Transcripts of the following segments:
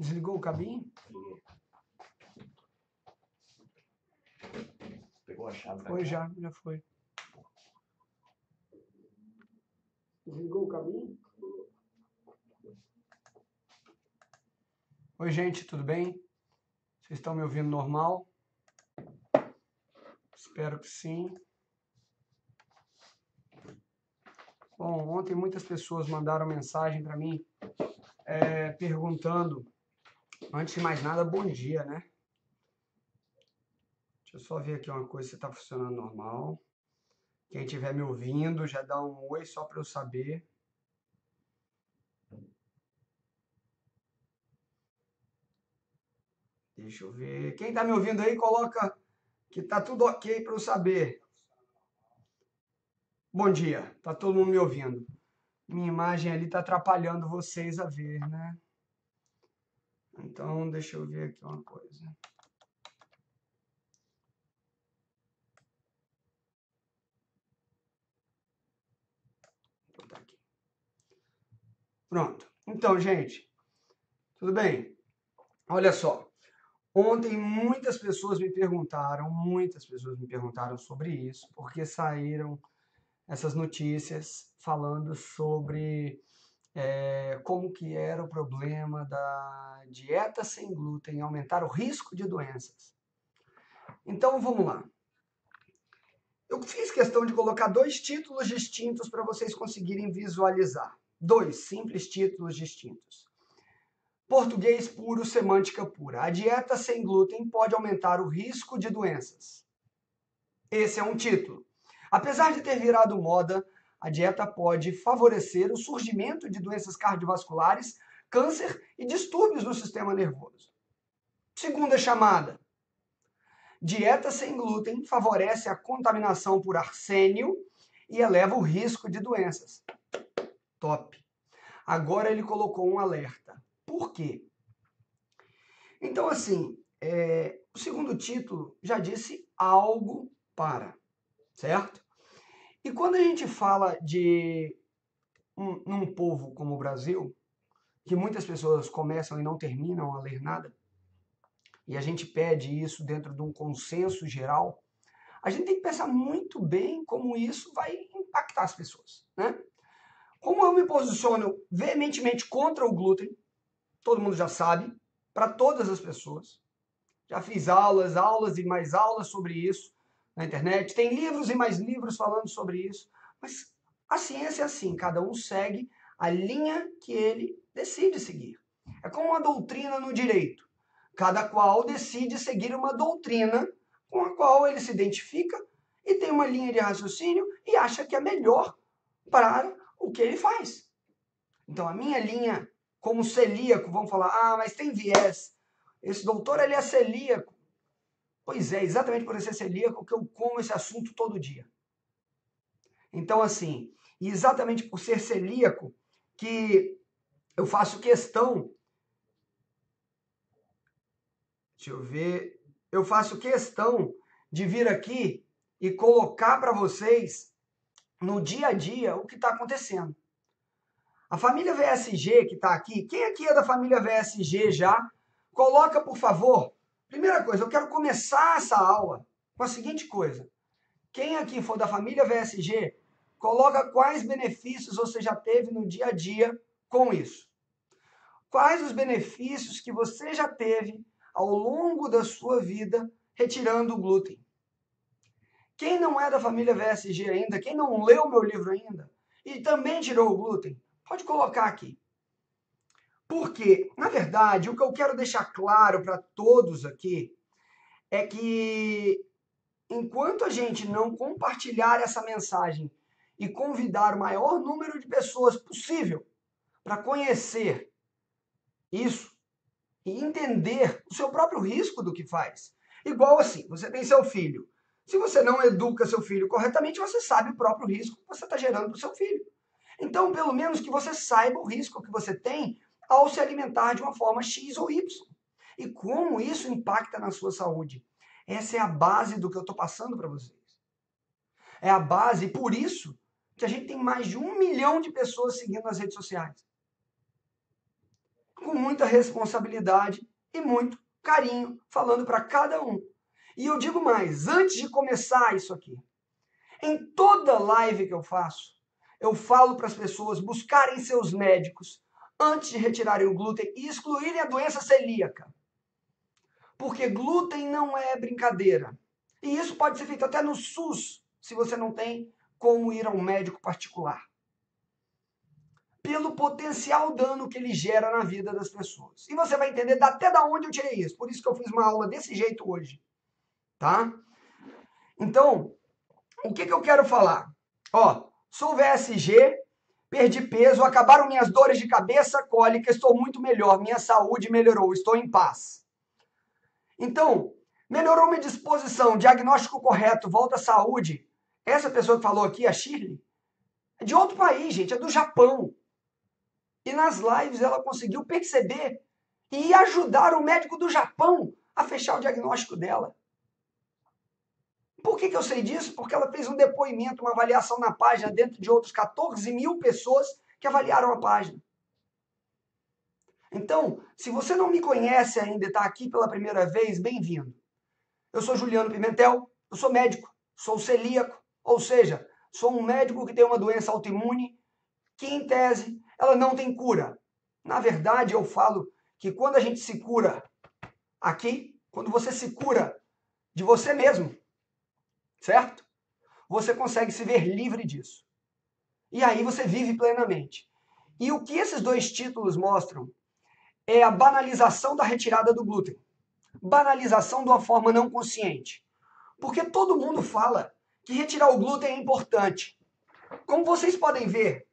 Desligou o cabinho? Pegou a chave? Foi já foi. Desligou o cabinho? Oi, gente, tudo bem? Vocês estão me ouvindo normal? Espero que sim. Bom, ontem muitas pessoas mandaram mensagem para mim perguntando, antes de mais nada, bom dia, né? Deixa eu só ver aqui uma coisa se está funcionando normal. Quem estiver me ouvindo, já dá um oi só para eu saber. Deixa eu ver. Quem está me ouvindo aí, coloca que tá tudo ok para eu saber. Bom dia, tá todo mundo me ouvindo. Minha imagem ali tá atrapalhando vocês a ver, né? Então, deixa eu ver aqui uma coisa. Vou botar aqui. Pronto. Então, gente, tudo bem? Olha só. Ontem muitas pessoas me perguntaram sobre isso, porque saíram essas notícias falando sobre como que era o problema da dieta sem glúten aumentar o risco de doenças. Então, vamos lá. Eu fiz questão de colocar 2 títulos distintos para vocês conseguirem visualizar. 2 simples títulos distintos. Português puro, semântica pura. A dieta sem glúten pode aumentar o risco de doenças. Esse é um título. Apesar de ter virado moda, a dieta pode favorecer o surgimento de doenças cardiovasculares, câncer e distúrbios no sistema nervoso. Segunda chamada. Dieta sem glúten favorece a contaminação por arsênio e eleva o risco de doenças. Top. Agora ele colocou um alerta. Por quê? Então, assim, o segundo título já disse algo para, certo? E quando a gente fala de num povo como o Brasil, que muitas pessoas começam e não terminam a ler nada, e a gente pede isso dentro de um consenso geral, a gente tem que pensar muito bem como isso vai impactar as pessoas, né? Como eu me posiciono veementemente contra o glúten, todo mundo já sabe, para todas as pessoas. Já fiz aulas e mais aulas sobre isso na internet. Tem livros e mais livros falando sobre isso. Mas a ciência é assim, cada um segue a linha que ele decide seguir. É como uma doutrina no direito. Cada qual decide seguir uma doutrina com a qual ele se identifica e tem uma linha de raciocínio e acha que é melhor para o que ele faz. Então, a minha linha, como celíaco, vão falar, mas tem viés. Esse doutor, ele é celíaco. Pois é, exatamente por ser celíaco que eu como esse assunto todo dia. Então, assim, exatamente por ser celíaco que eu faço questão... Deixa eu ver... Eu faço questão de vir aqui e colocar para vocês, no dia a dia, o que está acontecendo. A família VSG que está aqui, quem aqui é da família VSG já? Coloca, por favor. Primeira coisa, eu quero começar essa aula com a seguinte coisa. Quem aqui for da família VSG, coloca quais benefícios você já teve no dia a dia com isso. Quais os benefícios que você já teve ao longo da sua vida retirando o glúten. Quem não é da família VSG ainda, quem não leu meu livro ainda e também tirou o glúten, pode colocar aqui. Porque, na verdade, o que eu quero deixar claro para todos aqui é que enquanto a gente não compartilhar essa mensagem e convidar o maior número de pessoas possível para conhecer isso e entender o seu próprio risco do que faz. Igual assim, você tem seu filho. Se você não educa seu filho corretamente, você sabe o próprio risco que você está gerando para o seu filho. Então, pelo menos que você saiba o risco que você tem ao se alimentar de uma forma X ou Y. E como isso impacta na sua saúde. Essa é a base do que eu estou passando para vocês. É a base, e por isso que a gente tem mais de 1 milhão de pessoas seguindo nas redes sociais. com muita responsabilidade e muito carinho, falando para cada um. E eu digo mais, antes de começar isso aqui, em toda live que eu faço, eu falo para as pessoas buscarem seus médicos antes de retirarem o glúten e excluírem a doença celíaca. Porque glúten não é brincadeira. E isso pode ser feito até no SUS, se você não tem como ir a um médico particular. Pelo potencial dano que ele gera na vida das pessoas. E você vai entender até da onde eu tirei isso. Por isso que eu fiz uma aula desse jeito hoje. Tá? Então, o que eu quero falar? Ó, sou VSG, perdi peso, acabaram minhas dores de cabeça, cólica, estou muito melhor, minha saúde melhorou, estou em paz. Então, melhorou minha disposição, diagnóstico correto, volta à saúde. Essa pessoa que falou aqui, a Shirley, é de outro país, gente, é do Japão. E nas lives ela conseguiu perceber e ajudar o médico do Japão a fechar o diagnóstico dela. Por que eu sei disso? Porque ela fez um depoimento, uma avaliação na página, dentro de outros 14 mil pessoas que avaliaram a página. Então, se você não me conhece ainda e está aqui pela primeira vez, bem-vindo. Eu sou Juliano Pimentel, eu sou médico, sou celíaco, ou seja, sou um médico que tem uma doença autoimune que, em tese, ela não tem cura. Na verdade, eu falo que quando a gente se cura aqui, quando você se cura de você mesmo, certo? Você consegue se ver livre disso. E aí você vive plenamente. E o que esses dois títulos mostram é a banalização da retirada do glúten. Banalização de uma forma não consciente. Porque todo mundo fala que retirar o glúten é importante. Como vocês podem ver,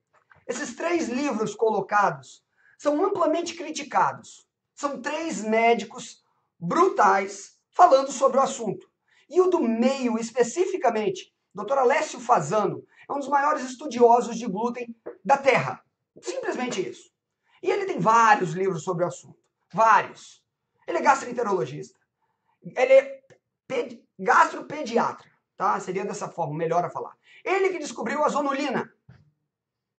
esses 3 livros colocados são amplamente criticados. São 3 médicos brutais falando sobre o assunto. E o do meio, especificamente, Dr. Alessio Fasano, é um dos maiores estudiosos de glúten da Terra. Simplesmente isso. E ele tem vários livros sobre o assunto. Vários. Ele é gastroenterologista. Ele é gastropediatra. Tá? Seria dessa forma, melhor a falar. Ele que descobriu a zonulina,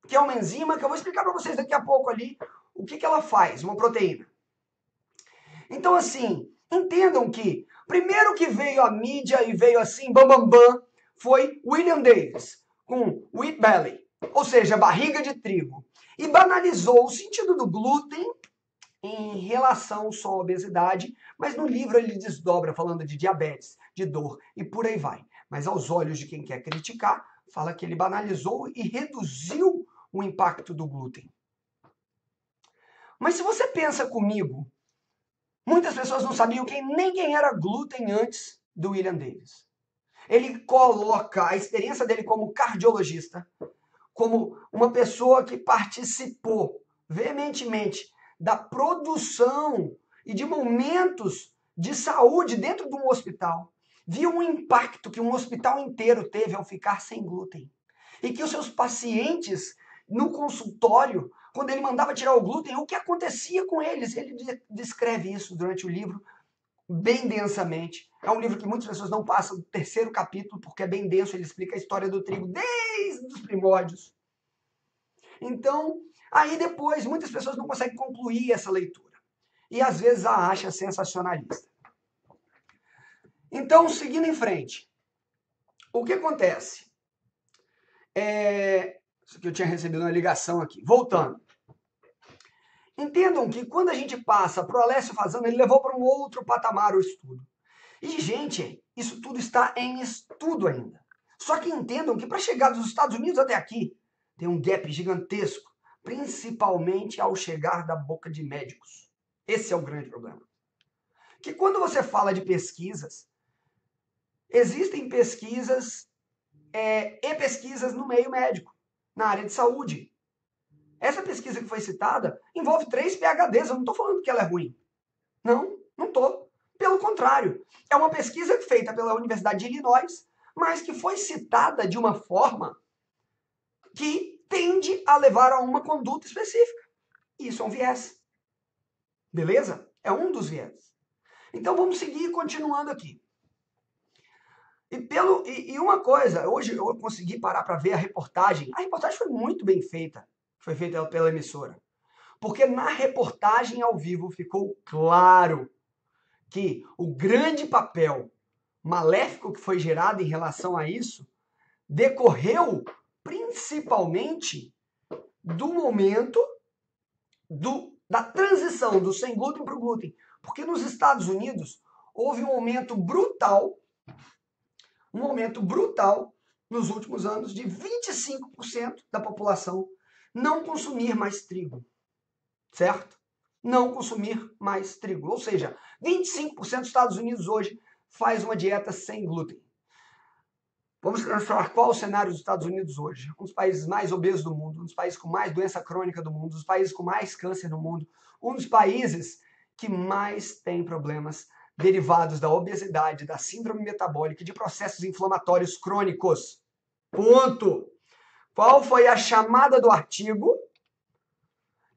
que é uma enzima que eu vou explicar para vocês daqui a pouco ali o que ela faz, uma proteína. Então, assim, entendam que primeiro que veio a mídia e veio assim, bam, bam, bam, foi William Davis, com wheat belly, ou seja, barriga de trigo. E banalizou o sentido do glúten em relação só à obesidade, mas no livro ele desdobra falando de diabetes, de dor e por aí vai. Mas aos olhos de quem quer criticar, fala que ele banalizou e reduziu o impacto do glúten. Mas se você pensa comigo, muitas pessoas não sabiam nem quem era glúten antes do William Davis. Ele coloca a experiência dele como cardiologista, como uma pessoa que participou veementemente da produção e de momentos de saúde dentro de um hospital. Viu o impacto que um hospital inteiro teve ao ficar sem glúten. E que os seus pacientes, no consultório, quando ele mandava tirar o glúten, o que acontecia com eles? Ele descreve isso durante o livro bem densamente. É um livro que muitas pessoas não passam do 3º capítulo, porque é bem denso, ele explica a história do trigo desde os primórdios. Então, aí depois, muitas pessoas não conseguem concluir essa leitura. E às vezes a acha sensacionalista. Então, seguindo em frente, o que acontece? Isso que eu tinha recebido uma ligação aqui. Voltando. Entendam que quando a gente passa para o Alessio Fasano, ele levou para um outro patamar o estudo. E, gente, isso tudo está em estudo ainda. Só que entendam que para chegar dos Estados Unidos até aqui, tem um gap gigantesco, principalmente ao chegar da boca de médicos. Esse é o grande problema. Que quando você fala de pesquisas, existem pesquisas e pesquisas no meio médico, na área de saúde. Essa pesquisa que foi citada envolve 3 PhDs, eu não estou falando que ela é ruim. Não estou. Pelo contrário, é uma pesquisa feita pela Universidade de Illinois, mas que foi citada de uma forma que tende a levar a uma conduta específica. Isso é um viés. Beleza? É um dos viés. Então vamos seguir continuando aqui. E uma coisa, hoje eu consegui parar para ver a reportagem. A reportagem foi muito bem feita. Foi feita pela emissora. Porque na reportagem ao vivo ficou claro que o grande papel maléfico que foi gerado em relação a isso decorreu principalmente do momento da transição do sem glúten para o glúten. Porque nos Estados Unidos houve um aumento brutal nos últimos anos de 25% da população não consumir mais trigo, certo? Não consumir mais trigo. Ou seja, 25% dos Estados Unidos hoje faz uma dieta sem glúten. Vamos transformar qual o cenário dos Estados Unidos hoje? Um dos países mais obesos do mundo, um dos países com mais doença crônica do mundo, um dos países com mais câncer no mundo, um dos países que mais tem problemas derivados da obesidade, da síndrome metabólica e de processos inflamatórios crônicos. Ponto. Qual foi a chamada do artigo?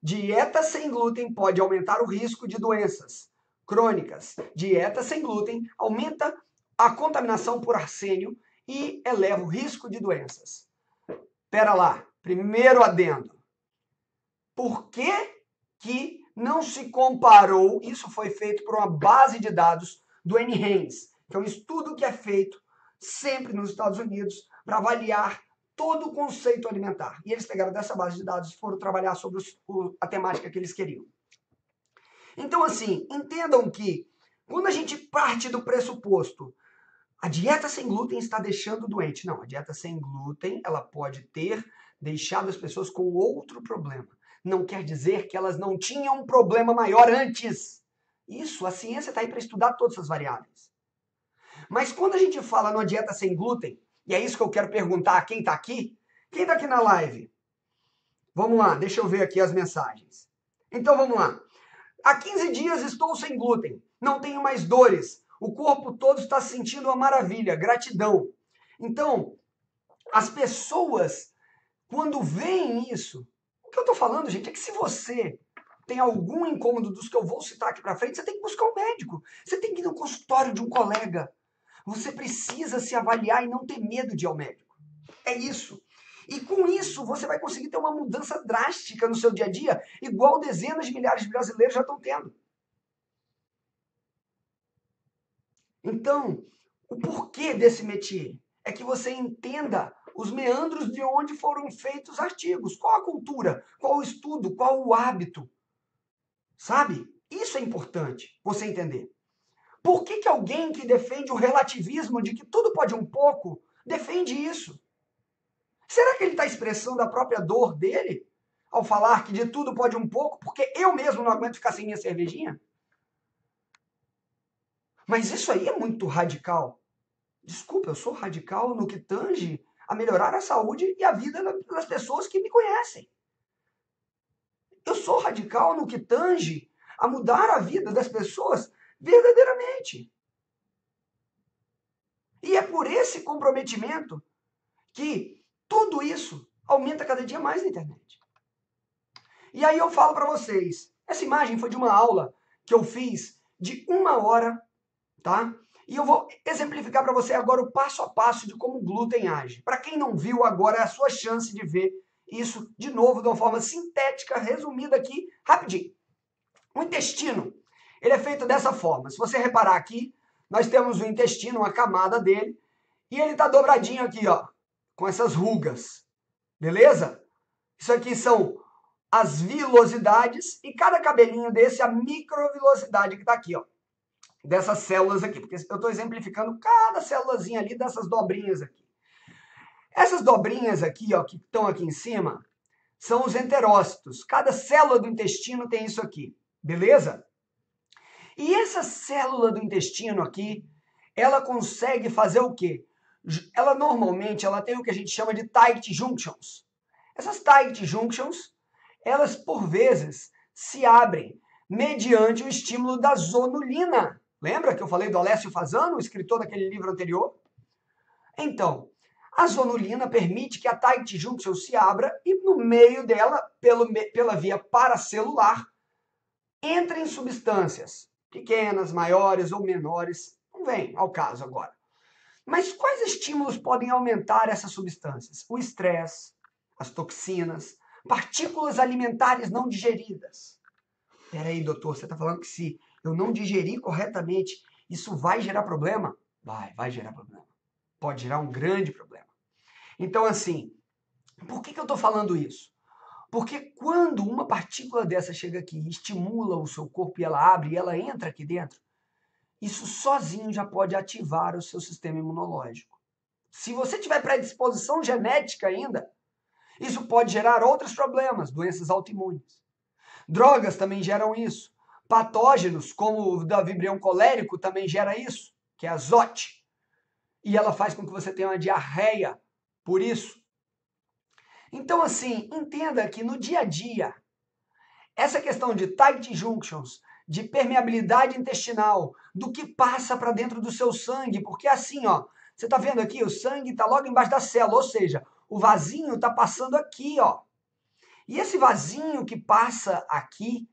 Dieta sem glúten pode aumentar o risco de doenças crônicas. Dieta sem glúten aumenta a contaminação por arsênio e eleva o risco de doenças. Pera lá, primeiro adendo. Por que não se comparou? Isso foi feito por uma base de dados do NHANES, que é um estudo que é feito sempre nos Estados Unidos para avaliar todo o conceito alimentar. E eles pegaram dessa base de dados e foram trabalhar sobre a temática que eles queriam. Então, assim, entendam que quando a gente parte do pressuposto a dieta sem glúten está deixando doente. Não, a dieta sem glúten, ela pode ter deixado as pessoas com outro problema. Não quer dizer que elas não tinham um problema maior antes. Isso, a ciência está aí para estudar todas essas variáveis. Mas quando a gente fala numa dieta sem glúten, e é isso que eu quero perguntar a quem está aqui na live? Vamos lá, deixa eu ver aqui as mensagens. Então vamos lá. Há 15 dias estou sem glúten, não tenho mais dores. O corpo todo está se sentindo uma maravilha, gratidão. Então, as pessoas, quando veem isso, o que eu estou falando, gente, é que se você tem algum incômodo dos que eu vou citar aqui para frente, você tem que buscar um médico. Você tem que ir no consultório de um colega. Você precisa se avaliar e não ter medo de ir ao médico. É isso. E com isso, você vai conseguir ter uma mudança drástica no seu dia a dia, igual dezenas de milhares de brasileiros já estão tendo. Então, o porquê desse métier é que você entenda os meandros de onde foram feitos os artigos. Qual a cultura, qual o estudo, qual o hábito. Sabe? Isso é importante você entender. Por que alguém que defende o relativismo de que tudo pode um pouco, defende isso? Será que ele está expressando a própria dor dele ao falar que de tudo pode um pouco, porque eu mesmo não aguento ficar sem minha cervejinha? Mas isso aí é muito radical. Desculpa, eu sou radical no que tange a melhorar a saúde e a vida das pessoas que me conhecem. Eu sou radical no que tange a mudar a vida das pessoas verdadeiramente. E é por esse comprometimento que tudo isso aumenta cada dia mais na internet. E aí eu falo para vocês, essa imagem foi de uma aula que eu fiz de 1 hora, tá? E eu vou exemplificar para você agora o passo a passo de como o glúten age. Para quem não viu, agora é a sua chance de ver isso de novo de uma forma sintética, resumida aqui, rapidinho. O intestino, ele é feito dessa forma. Se você reparar aqui, nós temos o intestino, uma camada dele, e ele está dobradinho aqui, ó, com essas rugas, beleza? Isso aqui são as vilosidades e cada cabelinho desse a microvilosidade que está aqui, ó, dessas células aqui, porque eu estou exemplificando cada célulazinha ali dessas dobrinhas aqui. Essas dobrinhas aqui, ó, que estão aqui em cima, são os enterócitos. Cada célula do intestino tem isso aqui, beleza? E essa célula do intestino aqui, ela consegue fazer o quê? Ela normalmente tem o que a gente chama de tight junctions. Essas tight junctions, elas por vezes se abrem mediante o estímulo da zonulina. Lembra que eu falei do Alessio Fasano, o escritor daquele livro anterior? Então, a zonulina permite que a tight junction se abra e no meio dela, pela via paracelular, entrem substâncias pequenas, maiores ou menores. Não vem ao caso agora. Mas quais estímulos podem aumentar essas substâncias? O estresse, as toxinas, Partículas alimentares não digeridas. Peraí, doutor, você está falando que se eu não digerir corretamente, isso vai gerar problema? Vai gerar problema. Pode gerar um grande problema. Então, assim, por que eu estou falando isso? Porque quando uma partícula dessa chega aqui e estimula o seu corpo e ela abre e ela entra aqui dentro, isso sozinho já pode ativar o seu sistema imunológico. Se você tiver predisposição genética ainda, isso pode gerar outros problemas, doenças autoimunes. Drogas também geram isso. Patógenos, como o da vibrião colérico, também gera isso, que é a azote. E ela faz com que você tenha uma diarreia por isso. Então, assim, entenda que no dia a dia, essa questão de tight junctions, de permeabilidade intestinal, do que passa para dentro do seu sangue, porque assim, ó, você está vendo aqui, o sangue está logo embaixo da célula, ou seja, o vasinho está passando aqui, ó. E esse vasinho que passa aqui,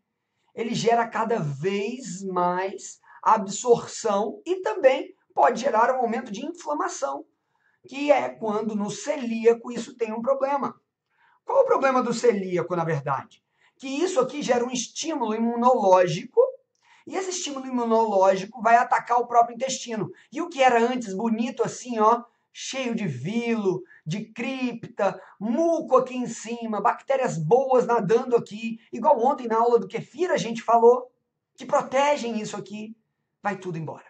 ele gera cada vez mais absorção e também pode gerar um aumento de inflamação, que é quando no celíaco isso tem um problema. Qual o problema do celíaco, na verdade? Que isso aqui gera um estímulo imunológico e esse estímulo imunológico vai atacar o próprio intestino. E o que era antes bonito assim, ó, cheio de vilo, de cripta, muco aqui em cima, bactérias boas nadando aqui, igual ontem na aula do kefir a gente falou, que protegem isso aqui, vai tudo embora.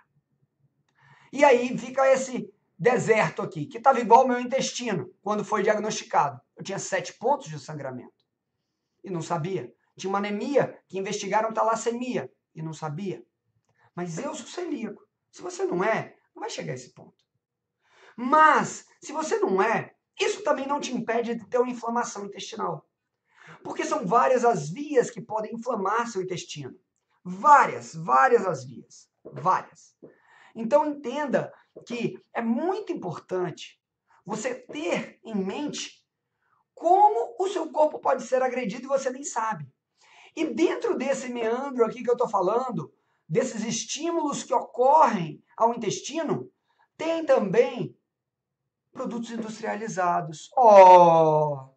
E aí fica esse deserto aqui, que estava igual ao meu intestino, quando foi diagnosticado. Eu tinha 7 pontos de sangramento e não sabia. Tinha uma anemia que investigaram talassemia e não sabia. Mas eu sou celíaco. Se você não é, não vai chegar a esse ponto. Mas, se você não é, isso também não te impede de ter uma inflamação intestinal. Porque são várias as vias que podem inflamar seu intestino. Várias as vias. Várias. Então entenda que é muito importante você ter em mente como o seu corpo pode ser agredido e você nem sabe. E dentro desse meandro aqui que eu estou falando, desses estímulos que ocorrem ao intestino, tem também produtos industrializados. Oh!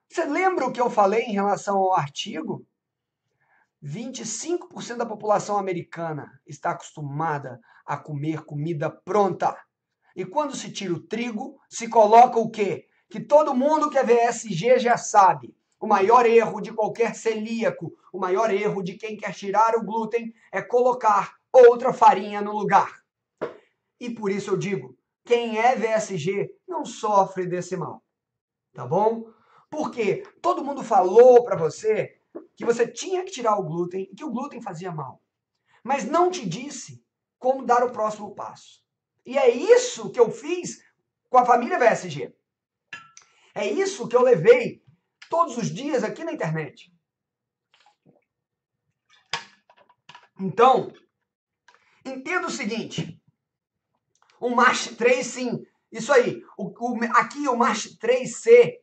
Você lembra o que eu falei em relação ao artigo? 25% da população americana está acostumada a comer comida pronta. E quando se tira o trigo, se coloca o quê? Que todo mundo que é VSG já sabe. O maior erro de qualquer celíaco, o maior erro de quem quer tirar o glúten é colocar outra farinha no lugar. E por isso eu digo, quem é VSG não sofre desse mal. Tá bom? Porque todo mundo falou para você que você tinha que tirar o glúten e que o glúten fazia mal. Mas não te disse como dar o próximo passo. E é isso que eu fiz com a família VSG. É isso que eu levei todos os dias aqui na internet. Então, entenda o seguinte. O MASH3, sim. Isso aí. Aqui o MASH3C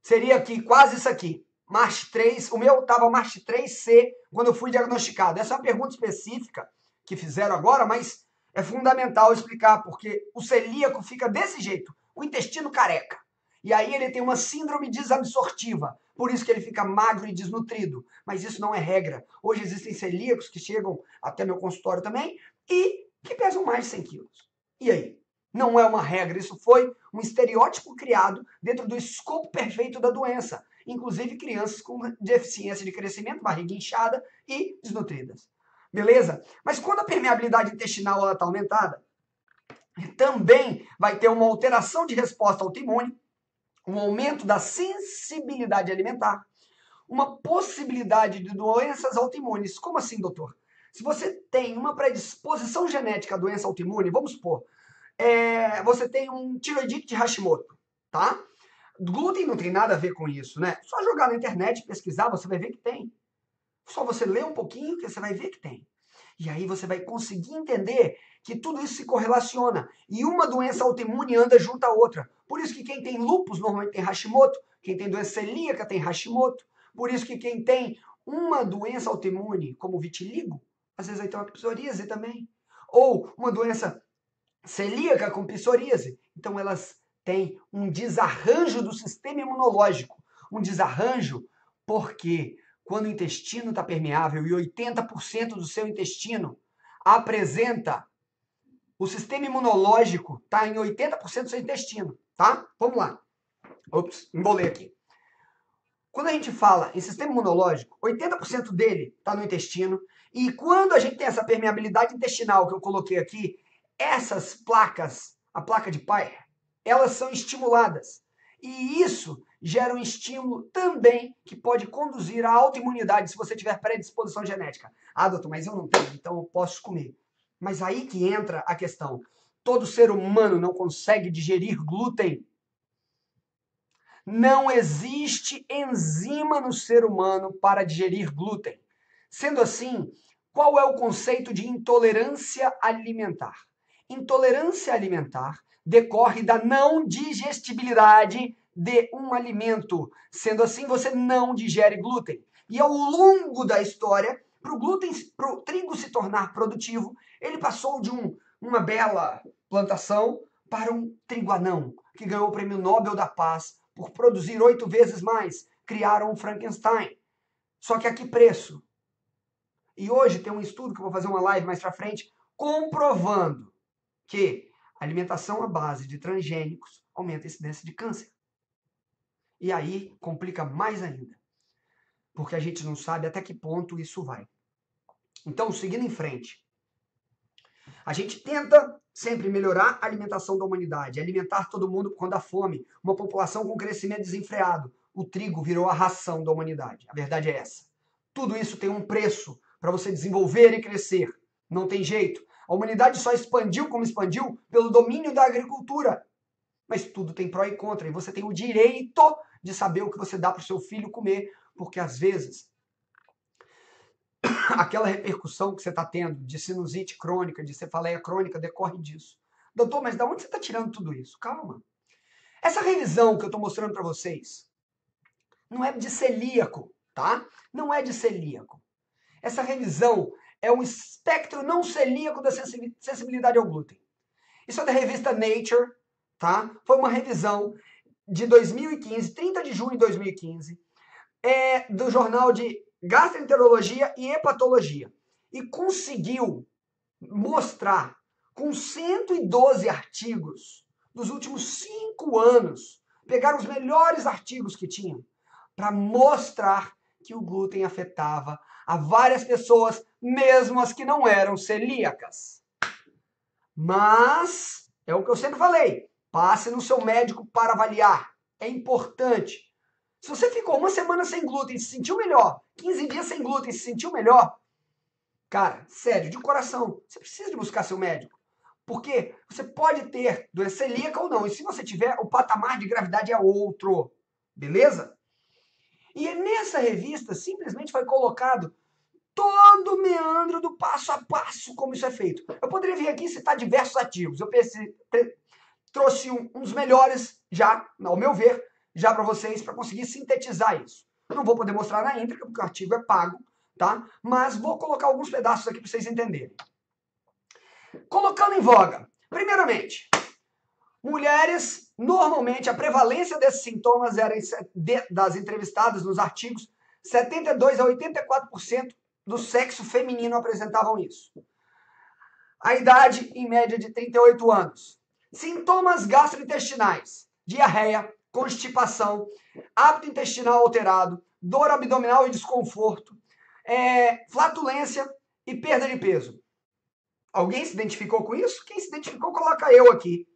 seria aqui, quase isso aqui. MASH3, o meu estava MASH3C quando eu fui diagnosticado. Essa é uma pergunta específica que fizeram agora, mas é fundamental explicar, porque o celíaco fica desse jeito, o intestino careca. E aí ele tem uma síndrome desabsortiva, por isso que ele fica magro e desnutrido. Mas isso não é regra. Hoje existem celíacos que chegam até meu consultório também e que pesam mais de 100 quilos. E aí? Não é uma regra, isso foi um estereótipo criado dentro do escopo perfeito da doença. Inclusive crianças com deficiência de crescimento, barriga inchada e desnutridas. Beleza? Mas quando a permeabilidade intestinal está aumentada, também vai ter uma alteração de resposta autoimune, um aumento da sensibilidade alimentar, uma possibilidade de doenças autoimunes. Como assim, doutor? Se você tem uma predisposição genética à doença autoimune, vamos supor, você tem um tiroidite de Hashimoto, tá? Glúten não tem nada a ver com isso, né? Só jogar na internet, pesquisar, você vai ver que tem. Só você ler um pouquinho que você vai ver que tem. E aí você vai conseguir entender que tudo isso se correlaciona. E uma doença autoimune anda junto à outra. Por isso que quem tem lúpus normalmente tem Hashimoto, quem tem doença celíaca tem Hashimoto. Por isso que quem tem uma doença autoimune, como vitiligo, às vezes vai ter uma psoríase também. Ou uma doença celíaca com psoríase. Então elas têm um desarranjo do sistema imunológico. um desarranjo, porque quando o intestino está permeável e 80% do seu intestino apresenta, o sistema imunológico está em 80% do seu intestino, tá? Vamos lá. Ops, embolei aqui. Quando a gente fala em sistema imunológico, 80% dele está no intestino, e quando a gente tem essa permeabilidade intestinal que eu coloquei aqui, essas placas, a placa de Peyer, elas são estimuladas. E isso gera um estímulo também que pode conduzir à autoimunidade se você tiver predisposição genética. Ah, doutor, mas eu não tenho, então eu posso comer. Mas aí que entra a questão. Todo ser humano não consegue digerir glúten. Não existe enzima no ser humano para digerir glúten. Sendo assim, qual é o conceito de intolerância alimentar? Intolerância alimentar decorre da não digestibilidade de um alimento. Sendo assim, você não digere glúten. E ao longo da história, para o trigo se tornar produtivo, ele passou de uma bela plantação para um trigo anão, que ganhou o Prêmio Nobel da Paz por produzir 8 vezes mais. Criaram o Frankenstein. Só que a que preço? E hoje tem um estudo que eu vou fazer uma live mais para frente, comprovando que a alimentação à base de transgênicos aumenta a incidência de câncer. E aí complica mais ainda, porque a gente não sabe até que ponto isso vai. Então, seguindo em frente, a gente tenta sempre melhorar a alimentação da humanidade, alimentar todo mundo quando há fome, uma população com crescimento desenfreado. O trigo virou a ração da humanidade. A verdade é essa. Tudo isso tem um preço para você desenvolver e crescer. Não tem jeito. A humanidade só expandiu como expandiu pelo domínio da agricultura. Mas tudo tem pró e contra. E você tem o direito de saber o que você dá para o seu filho comer, porque às vezes aquela repercussão que você está tendo de sinusite crônica, de cefaleia crônica, decorre disso. Doutor, mas de onde você está tirando tudo isso? Calma. Essa revisão que eu estou mostrando para vocês não é de celíaco, tá? Não é de celíaco. Essa revisão é um espectro não celíaco da sensibilidade ao glúten. Isso é da revista Nature, tá? Foi uma revisão de 2015, 30 de junho de 2015, do jornal de Gastroenterologia e Hepatologia. E conseguiu mostrar, com 112 artigos dos últimos 5 anos, pegaram os melhores artigos que tinham, para mostrar que o glúten afetava a várias pessoas, mesmo as que não eram celíacas. Mas, é o que eu sempre falei, passe no seu médico para avaliar. É importante. Se você ficou uma semana sem glúten e se sentiu melhor, 15 dias sem glúten e se sentiu melhor, cara, sério, de coração, você precisa de buscar seu médico. Porque você pode ter doença celíaca ou não. E se você tiver, o patamar de gravidade é outro. Beleza? E nessa revista simplesmente foi colocado todo o meandro do passo a passo como isso é feito. Eu poderia vir aqui e citar diversos artigos. Eu trouxe uns melhores já, ao meu ver, já para vocês, para conseguir sintetizar isso. Não vou poder mostrar na íntegra, porque o artigo é pago, tá? Mas vou colocar alguns pedaços aqui para vocês entenderem. Colocando em voga, primeiramente, mulheres, normalmente a prevalência desses sintomas era das entrevistadas nos artigos, 72 a 84% do sexo feminino apresentavam isso. A idade, em média, de 38 anos. Sintomas gastrointestinais, diarreia, constipação, hábito intestinal alterado, dor abdominal e desconforto, flatulência e perda de peso. Alguém se identificou com isso? Quem se identificou, coloca eu aqui.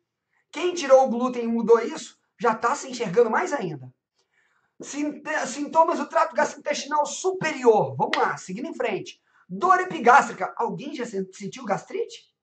Quem tirou o glúten e mudou isso, já está se enxergando mais ainda. Sintomas do trato gastrointestinal superior. Vamos lá, seguindo em frente. Dor epigástrica. Alguém já sentiu gastrite?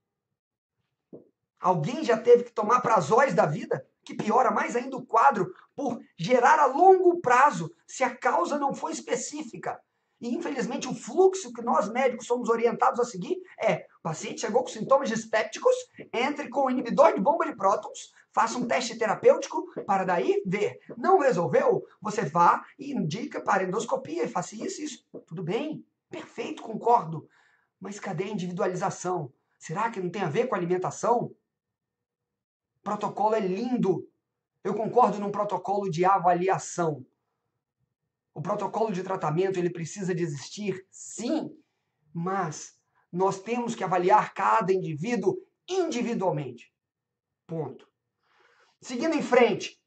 Alguém já teve que tomar prazóis da vida? Que piora mais ainda o quadro por gerar a longo prazo, se a causa não for específica. E, infelizmente, o fluxo que nós médicos somos orientados a seguir é: o paciente chegou com sintomas dispépticos, entre com o inibidor de bomba de prótons, faça um teste terapêutico para daí ver. Não resolveu? Você vá e indica para endoscopia e faça isso, isso. Tudo bem, perfeito, concordo. Mas cadê a individualização? Será que não tem a ver com a alimentação? Protocolo é lindo. Eu concordo num protocolo de avaliação. protocolo de tratamento ele precisa de existir? Sim, mas nós temos que avaliar cada indivíduo individualmente. Ponto. Seguindo em frente,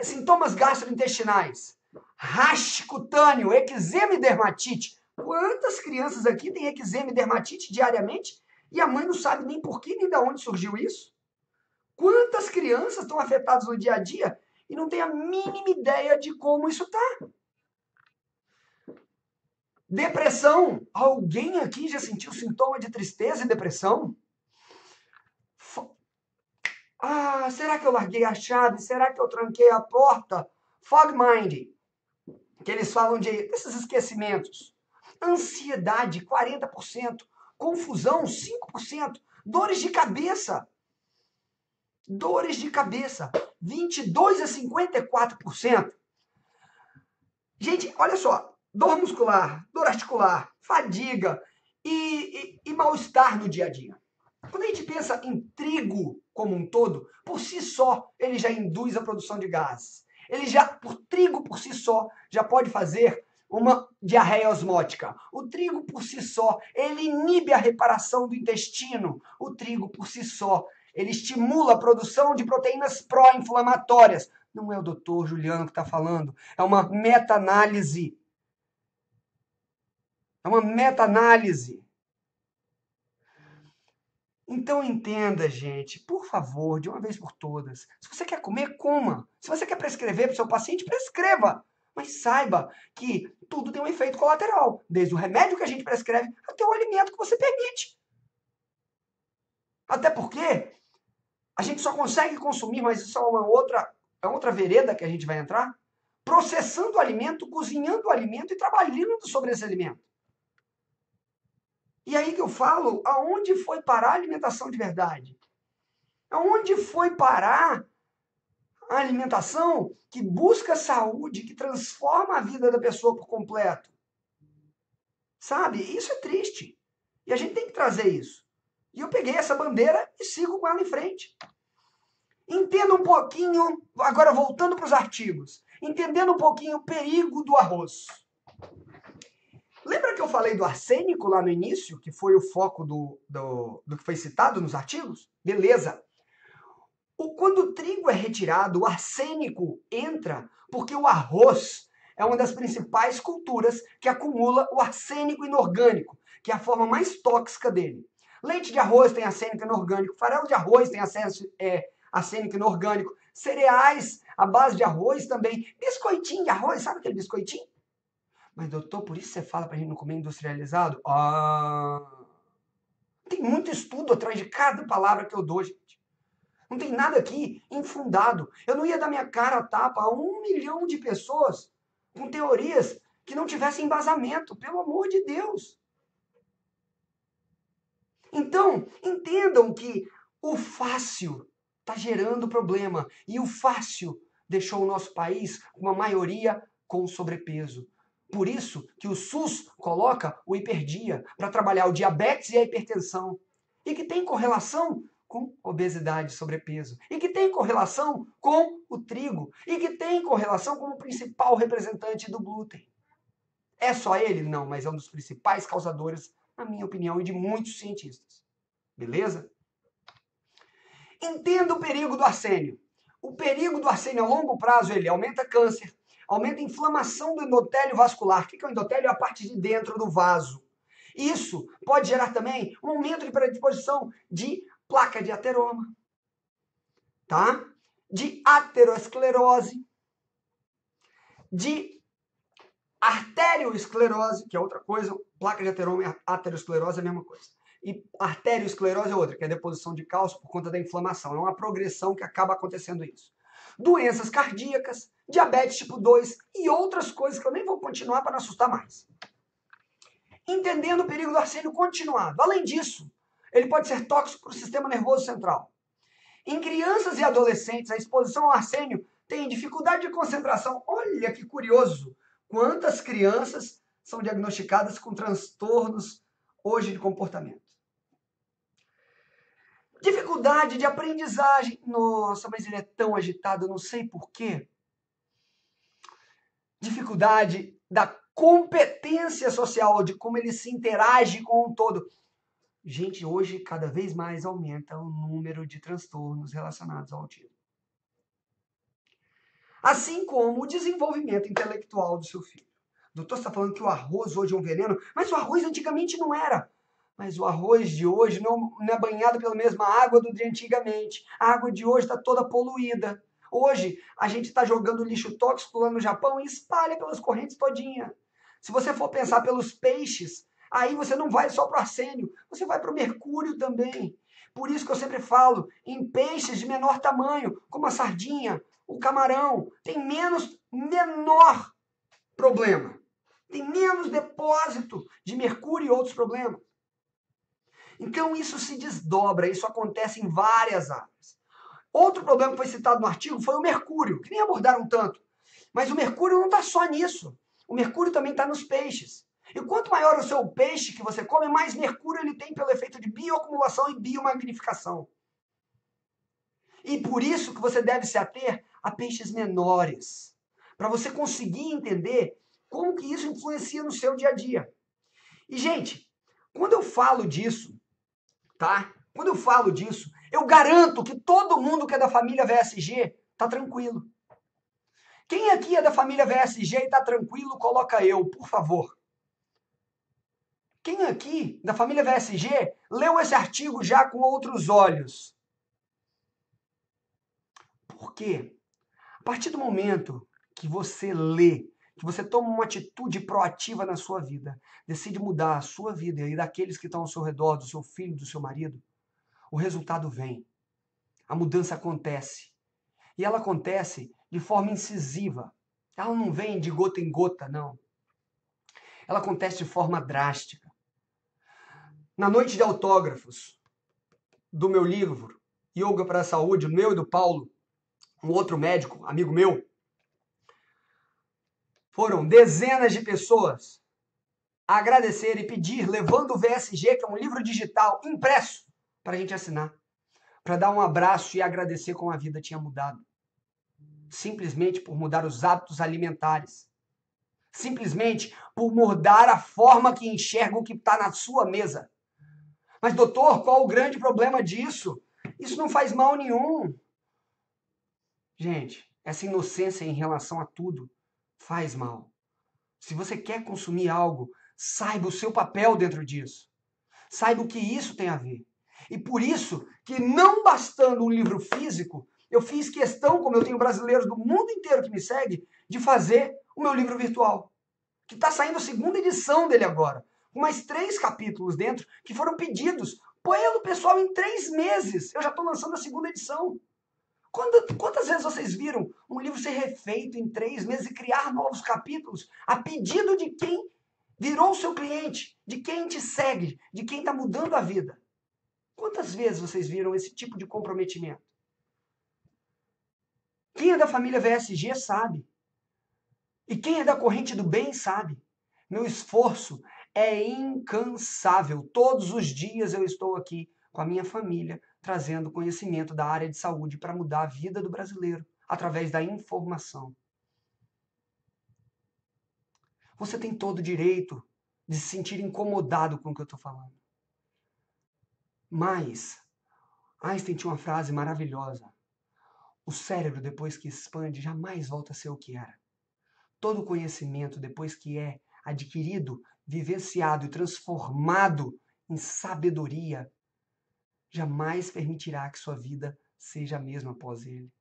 sintomas gastrointestinais, rash cutâneo, eczema e dermatite. Quantas crianças aqui têm eczema e dermatite diariamente e a mãe não sabe nem por que nem de onde surgiu isso? Quantas crianças estão afetadas no dia a dia e não tem a mínima ideia de como isso está? Depressão. Alguém aqui já sentiu sintoma de tristeza e depressão? Será que eu larguei a chave? Será que eu tranquei a porta? Fog mind, que eles falam desses esquecimentos. Ansiedade, 40%. Confusão, 5%. Dores de cabeça. Dores de cabeça, 22% a 54%. Gente, olha só. Dor muscular, dor articular, fadiga e mal-estar no dia a dia. Quando a gente pensa em trigo como um todo, por si só, ele já induz a produção de gases. Trigo por si só, já pode fazer uma diarreia osmótica. O trigo por si só, ele inibe a reparação do intestino. O trigo por si só, ele estimula a produção de proteínas pró-inflamatórias. Não é o doutor Juliano que está falando, é uma meta-análise. É uma meta-análise. Então entenda, gente, por favor, de uma vez por todas. Se você quer comer, coma. Se você quer prescrever para o seu paciente, prescreva. Mas saiba que tudo tem um efeito colateral. Desde o remédio que a gente prescreve até o alimento que você permite. Até porque a gente só consegue consumir, mas isso é outra vereda que a gente vai entrar, processando o alimento, cozinhando o alimento e trabalhando sobre esse alimento. E aí que eu falo, aonde foi parar a alimentação de verdade? Aonde foi parar a alimentação que busca saúde, que transforma a vida da pessoa por completo? Sabe? Isso é triste. E a gente tem que trazer isso. E eu peguei essa bandeira e sigo com ela em frente. Entenda um pouquinho, agora voltando para os artigos, entendendo um pouquinho o perigo do arroz. Lembra que eu falei do arsênico lá no início, que foi o foco do que foi citado nos artigos? Beleza. Quando o trigo é retirado, o arsênico entra porque o arroz é uma das principais culturas que acumula o arsênico inorgânico, que é a forma mais tóxica dele. Leite de arroz tem arsênico inorgânico, farelo de arroz tem arsênico inorgânico, cereais à base de arroz também, biscoitinho de arroz, sabe aquele biscoitinho? Mas, doutor, por isso você fala pra gente não comer industrializado? Tem muito estudo atrás de cada palavra que eu dou, gente. Não tem nada aqui infundado. Eu não ia dar minha cara a tapa a 1 milhão de pessoas com teorias que não tivessem embasamento, pelo amor de Deus. Então, entendam que o fácil está gerando problema. E o fácil deixou o nosso país com uma maioria com sobrepeso. Por isso que o SUS coloca o hiperdia para trabalhar o diabetes e a hipertensão. E que tem correlação com obesidade e sobrepeso. E que tem correlação com o trigo. E que tem correlação como principal representante do glúten. É só ele? Não, mas é um dos principais causadores, na minha opinião, e de muitos cientistas. Beleza? Entenda o perigo do arsênio. O perigo do arsênio a longo prazo, ele aumenta câncer, aumenta a inflamação do endotélio vascular. O que é o endotélio? É a parte de dentro do vaso. Isso pode gerar também um aumento de predisposição de placa de ateroma, tá? De aterosclerose, de arterioesclerose, que é outra coisa, placa de ateroma e aterosclerose é a mesma coisa. E arterioesclerose é outra, que é a deposição de cálcio por conta da inflamação. É uma progressão que acaba acontecendo isso. Doenças cardíacas, diabetes tipo 2 e outras coisas que eu nem vou continuar para não assustar mais. Entendendo o perigo do arsênio continuado. Além disso, ele pode ser tóxico para o sistema nervoso central. Em crianças e adolescentes, a exposição ao arsênio tem dificuldade de concentração. Olha que curioso! Quantas crianças são diagnosticadas com transtornos hoje de comportamento? Dificuldade de aprendizagem. Nossa, mas ele é tão agitado, eu não sei porquê. dificuldade da competência social, de como ele se interage com o todo. Gente, hoje cada vez mais aumenta o número de transtornos relacionados ao autismo. Assim como o desenvolvimento intelectual do seu filho. O doutor está falando que o arroz hoje é um veneno, mas o arroz antigamente não era. Mas o arroz de hoje não é banhado pela mesma água do de antigamente. A água de hoje está toda poluída. Hoje, a gente está jogando lixo tóxico lá no Japão e espalha pelas correntes todinha. Se você for pensar pelos peixes, aí você não vai só para o arsênio, você vai para o mercúrio também. Por isso que eu sempre falo em peixes de menor tamanho, como a sardinha, o camarão, tem menor problema. Tem menos depósito de mercúrio e outros problemas. Então isso se desdobra, isso acontece em várias áreas. Outro problema que foi citado no artigo foi o mercúrio, que nem abordaram tanto. Mas o mercúrio não está só nisso. O mercúrio também está nos peixes. E quanto maior o seu peixe que você come, mais mercúrio ele tem pelo efeito de bioacumulação e biomagnificação. E por isso que você deve se ater a peixes menores, para você conseguir entender como que isso influencia no seu dia a dia. E, gente, quando eu falo disso, tá? Quando eu falo disso, eu garanto que todo mundo que é da família VSG tá tranquilo. Quem aqui é da família VSG e tá tranquilo, coloca eu, por favor. Quem aqui da família VSG leu esse artigo já com outros olhos? Por quê? A partir do momento que você lê, que você toma uma atitude proativa na sua vida, decide mudar a sua vida e daqueles que estão ao seu redor, do seu filho, do seu marido, o resultado vem. A mudança acontece. E ela acontece de forma incisiva. Ela não vem de gota em gota, não. Ela acontece de forma drástica. Na noite de autógrafos do meu livro, Yoga para a Saúde, meu e do Paulo, um outro médico, amigo meu, foram dezenas de pessoas a agradecer e pedir, levando o VSG, que é um livro digital impresso, para a gente assinar. Para dar um abraço e agradecer como a vida tinha mudado. Simplesmente por mudar os hábitos alimentares. Simplesmente por mudar a forma que enxerga o que está na sua mesa. Mas, doutor, qual o grande problema disso? Isso não faz mal nenhum. Gente, essa inocência em relação a tudo faz mal. Se você quer consumir algo, saiba o seu papel dentro disso. Saiba o que isso tem a ver. E por isso que, não bastando um livro físico, eu fiz questão, como eu tenho brasileiros do mundo inteiro que me seguem, de fazer o meu livro virtual. Que está saindo a segunda edição dele agora. Com mais 3 capítulos dentro, que foram pedidos pelo pessoal em 3 meses. Eu já estou lançando a segunda edição. Quantas vezes vocês viram um livro ser refeito em 3 meses e criar novos capítulos a pedido de quem virou o seu cliente, de quem te segue, de quem está mudando a vida? Quantas vezes vocês viram esse tipo de comprometimento? Quem é da família VSG sabe. E quem é da corrente do bem sabe. Meu esforço é incansável. Todos os dias eu estou aqui com a minha família, trazendo conhecimento da área de saúde para mudar a vida do brasileiro, através da informação. Você tem todo o direito de se sentir incomodado com o que eu estou falando. Mas, Einstein tinha uma frase maravilhosa. O cérebro, depois que expande, jamais volta a ser o que era. Todo conhecimento, depois que é adquirido, vivenciado e transformado em sabedoria, jamais permitirá que sua vida seja a mesma após ele.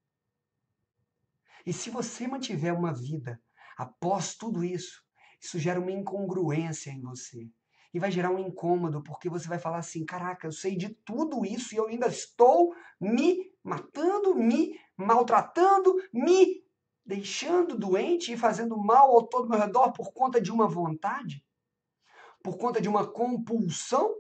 E se você mantiver uma vida após tudo isso, isso gera uma incongruência em você. E vai gerar um incômodo, porque você vai falar assim, caraca, eu sei de tudo isso e eu ainda estou me matando, me maltratando, me deixando doente e fazendo mal ao todo ao meu redor por conta de uma vontade? Por conta de uma compulsão?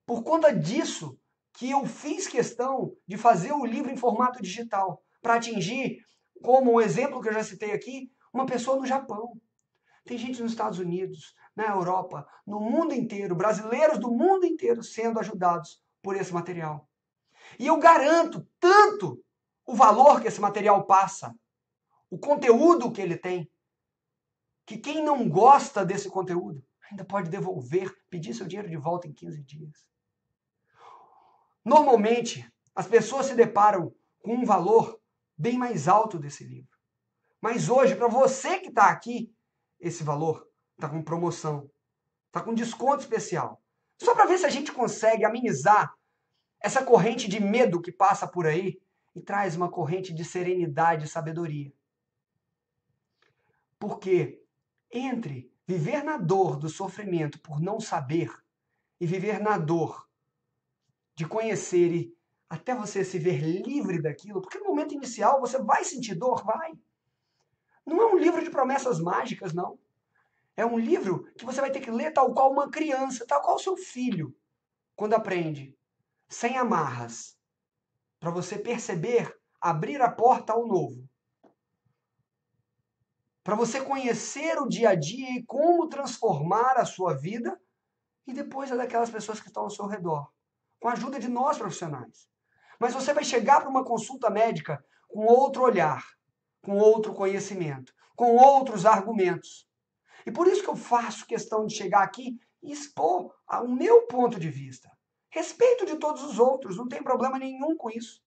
Por conta disso que eu fiz questão de fazer o livro em formato digital, para atingir, como o exemplo que eu já citei aqui, uma pessoa no Japão. Tem gente nos Estados Unidos, na Europa, no mundo inteiro, brasileiros do mundo inteiro sendo ajudados por esse material. E eu garanto tanto o valor que esse material passa, o conteúdo que ele tem, que quem não gosta desse conteúdo ainda pode devolver, pedir seu dinheiro de volta em 15 dias. Normalmente, as pessoas se deparam com um valor bem mais alto desse livro. Mas hoje, para você que está aqui, esse valor está com promoção, está com desconto especial. Só para ver se a gente consegue amenizar essa corrente de medo que passa por aí e traz uma corrente de serenidade e sabedoria. Porque entre viver na dor do sofrimento por não saber e viver na dor de conhecer e até você se ver livre daquilo, porque no momento inicial você vai sentir dor, vai. Não é um livro de promessas mágicas, não. É um livro que você vai ter que ler tal qual uma criança, tal qual seu filho, quando aprende, sem amarras, para você perceber, abrir a porta ao novo. Para você conhecer o dia a dia e como transformar a sua vida e depois a daquelas pessoas que estão ao seu redor, com a ajuda de nós profissionais. Mas você vai chegar para uma consulta médica com outro olhar, com outro conhecimento, com outros argumentos. E por isso que eu faço questão de chegar aqui e expor o meu ponto de vista. Respeito de todos os outros, não tem problema nenhum com isso.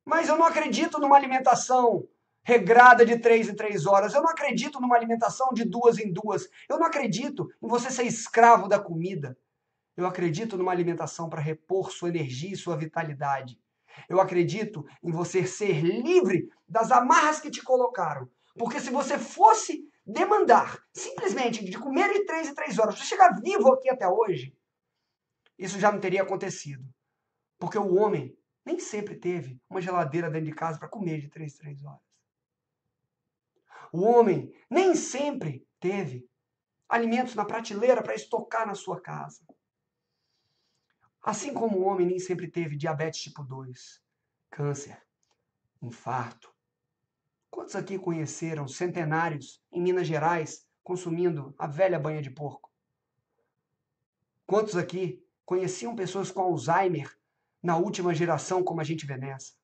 Mas eu não acredito numa alimentação regrada de 3 em 3 horas. Eu não acredito numa alimentação de 2 em 2. Eu não acredito em você ser escravo da comida. Eu acredito numa alimentação para repor sua energia e sua vitalidade. Eu acredito em você ser livre das amarras que te colocaram. Porque se você fosse demandar simplesmente de comer de 3 em 3 horas, você chegar vivo aqui até hoje, isso já não teria acontecido. Porque o homem nem sempre teve uma geladeira dentro de casa para comer de 3 em 3 horas. O homem nem sempre teve alimentos na prateleira para estocar na sua casa. Assim como o homem nem sempre teve diabetes tipo 2, câncer, infarto. Quantos aqui conheceram centenários em Minas Gerais consumindo a velha banha de porco? Quantos aqui conheciam pessoas com Alzheimer na última geração como a gente vê nessa?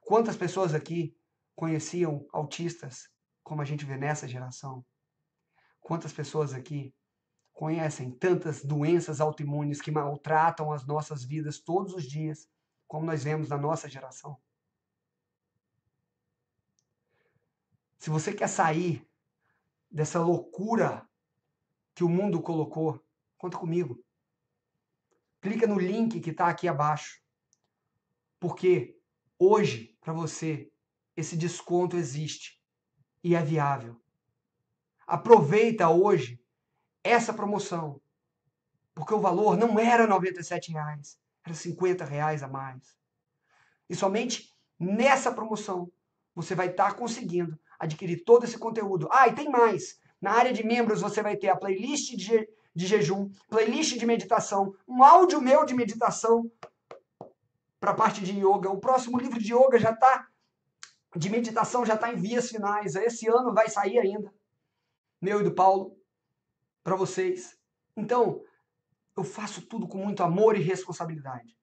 Quantas pessoas aqui conheciam autistas como a gente vê nessa geração? Quantas pessoas aqui conhecem tantas doenças autoimunes que maltratam as nossas vidas todos os dias, como nós vemos na nossa geração? Se você quer sair dessa loucura que o mundo colocou, conta comigo. Clica no link que está aqui abaixo. Porque hoje, para você, esse desconto existe e é viável. Aproveita hoje essa promoção. Porque o valor não era R$ 97, era R$ 50 a mais. E somente nessa promoção você vai estar conseguindo adquirir todo esse conteúdo. Ah, e tem mais. Na área de membros você vai ter a playlist de jejum, playlist de meditação, um áudio meu de meditação para a parte de yoga. O próximo livro de yoga de meditação já está em vias finais. Esse ano vai sair ainda. Meu e do Paulo, para vocês. Então, eu faço tudo com muito amor e responsabilidade.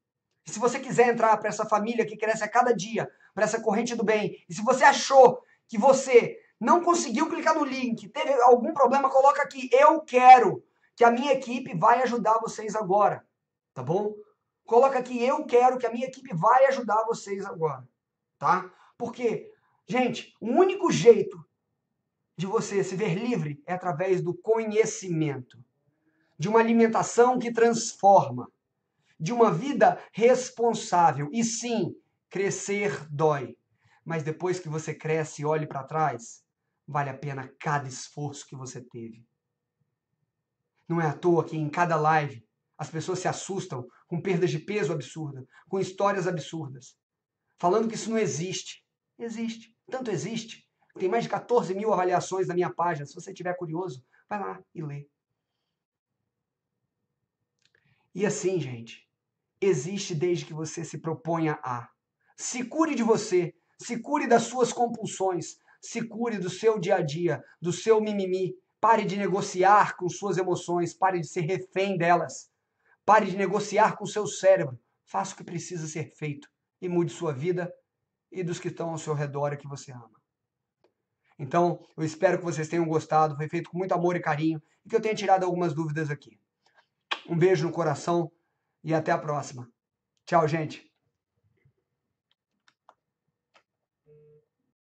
E se você quiser entrar para essa família que cresce a cada dia, para essa corrente do bem, e se você achou que você não conseguiu clicar no link, teve algum problema, coloca aqui, eu quero, que a minha equipe vai ajudar vocês agora, tá bom? Coloca aqui, eu quero, que a minha equipe vai ajudar vocês agora, tá? Porque, gente, o único jeito de você se ver livre é através do conhecimento, de uma alimentação que transforma, de uma vida responsável. E sim, crescer dói. Mas depois que você cresce e olhe para trás, vale a pena cada esforço que você teve. Não é à toa que em cada live as pessoas se assustam com perdas de peso absurdas, com histórias absurdas, falando que isso não existe. Existe. Tanto existe. Tem mais de 14 mil avaliações na minha página. Se você estiver curioso, vai lá e lê. E assim, gente, existe desde que você se proponha a. Se cure de você, se cure das suas compulsões, se cure do seu dia a dia, do seu mimimi. Pare de negociar com suas emoções, pare de ser refém delas. Pare de negociar com seu cérebro. Faça o que precisa ser feito e mude sua vida e dos que estão ao seu redor e que você ama. Então, eu espero que vocês tenham gostado, foi feito com muito amor e carinho e que eu tenha tirado algumas dúvidas aqui. Um beijo no coração e até a próxima. Tchau, gente!